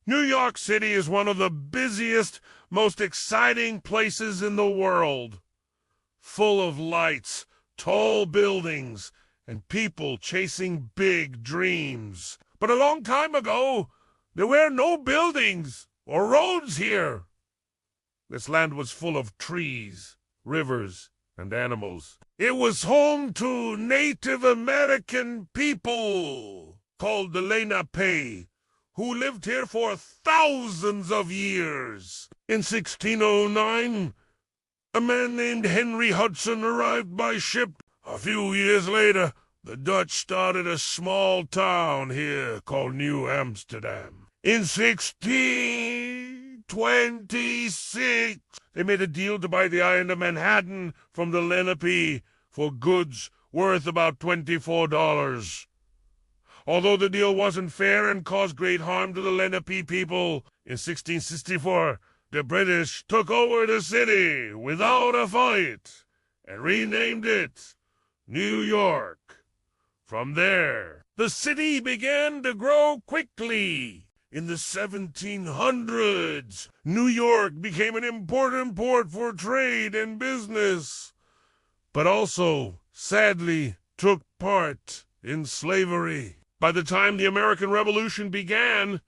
New York City is one of the busiest, most exciting places in the world. Full of lights, tall buildings, and people chasing big dreams. But a long time ago, there were no buildings or roads here. This land was full of trees, rivers, and animals. It was home to Native American people called the Lenape, who lived here for thousands of years. In 1609, a man named Henry Hudson arrived by ship. A few years later, the Dutch started a small town here called New Amsterdam. In 1626, they made a deal to buy the island of Manhattan from the Lenape for goods worth about $24. Although the deal wasn't fair and caused great harm to the Lenape people, in 1664, the British took over the city without a fight and renamed it New York. From there, the city began to grow quickly. In the 1700s, New York became an important port for trade and business, but also, sadly, took part in slavery. By the time the American Revolution began,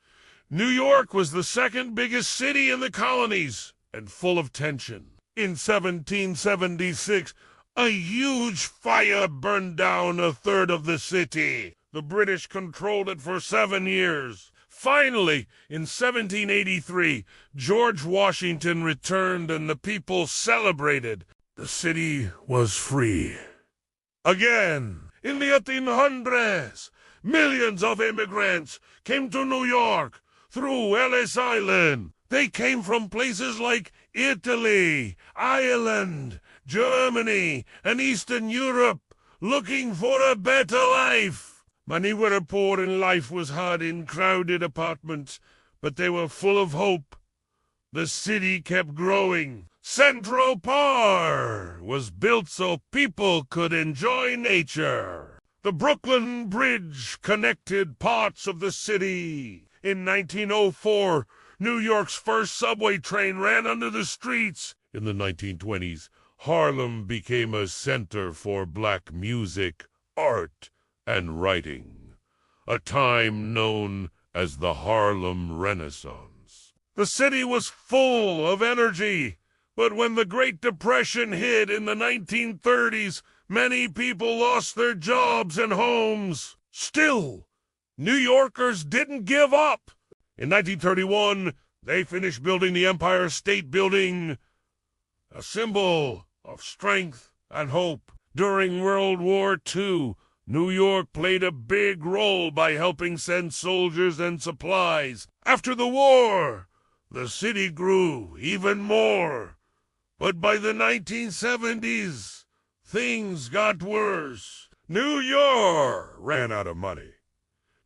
New York was the second biggest city in the colonies and full of tension. In 1776, a huge fire burned down a third of the city. The British controlled it for 7 years. Finally, in 1783, George Washington returned and the people celebrated. The city was free. Again, in the 1800s, millions of immigrants came to New York through Ellis Island. They came from places like Italy, Ireland, Germany, and Eastern Europe, looking for a better life. Many were poor and life was hard in crowded apartments, but they were full of hope. The city kept growing. Central Park was built so people could enjoy nature. The Brooklyn Bridge connected parts of the city. In 1904, New York's first subway train ran under the streets. In the 1920s, Harlem became a center for black music, art, and writing, a time known as the Harlem Renaissance. The city was full of energy, but when the Great Depression hit in the 1930s, many people lost their jobs and homes. Still, New Yorkers didn't give up. In 1931, they finished building the Empire State Building, a symbol of strength and hope. During World War II, New York played a big role by helping send soldiers and supplies. After the war, the city grew even more. But by the 1970s, things got worse. New York ran out of money.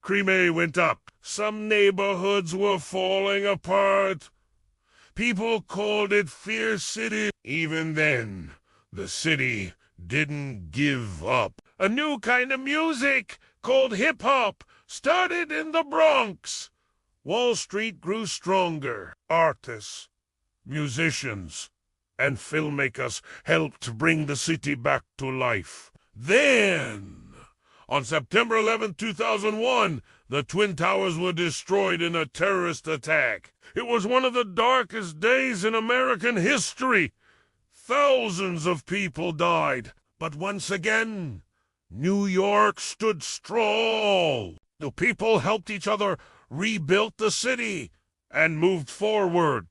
Crime went up. Some neighborhoods were falling apart. People called it Fear City. Even then, the city didn't give up. A new kind of music called hip-hop started in the Bronx. Wall Street grew stronger. Artists, musicians, and filmmakers helped bring the city back to life. Then, on September 11, 2001, the Twin Towers were destroyed in a terrorist attack. It was one of the darkest days in American history. Thousands of people died. But once again, New York stood strong. The people helped each other, rebuilt the city, and moved forward.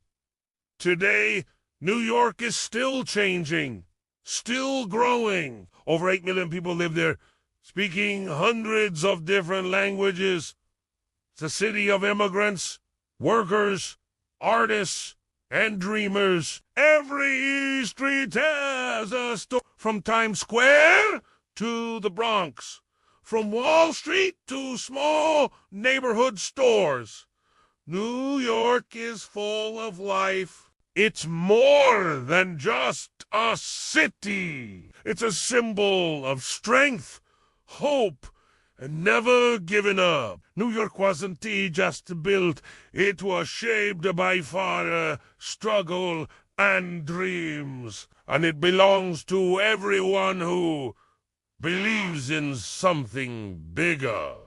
Today, New York is still changing, still growing. Over 8 million people live there, speaking hundreds of different languages. It's a city of immigrants, workers, artists, and dreamers. Every street has a story. From Times Square to the Bronx, from Wall Street to small neighborhood stores. New York is full of life. It's more than just a city. It's a symbol of strength, hope, and never given up. New York wasn't just built, it was shaped by fire, struggle, and dreams. And it belongs to everyone who believes in something bigger.